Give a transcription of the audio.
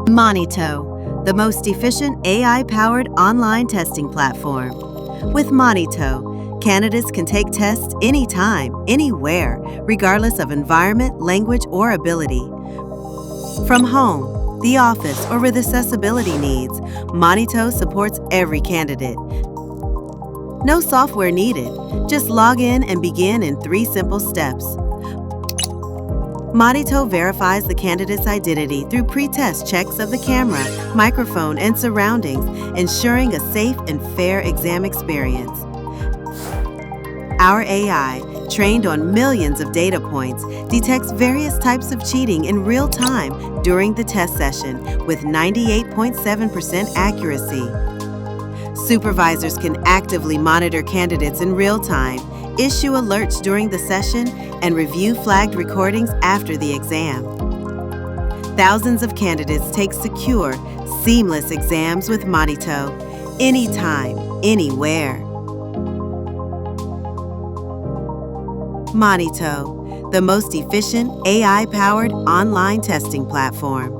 Monito, the most efficient AI-powered online testing platform. With Monito, candidates can take tests anytime, anywhere, regardless of environment, language, or ability. From home, the office, or with accessibility needs, Monito supports every candidate. No software needed. Just log in and begin in 3 simple steps. Monito verifies the candidate's identity through pre-test checks of the camera, microphone, and surroundings, ensuring a safe and fair exam experience. Our AI, trained on millions of data points, detects various types of cheating in real time during the test session with 98.7% accuracy. Supervisors can actively monitor candidates in real time, issue alerts during the session, and review flagged recordings after the exam. Thousands of candidates take secure, seamless exams with Monito, anytime, anywhere. Monito, the most efficient AI-powered online testing platform.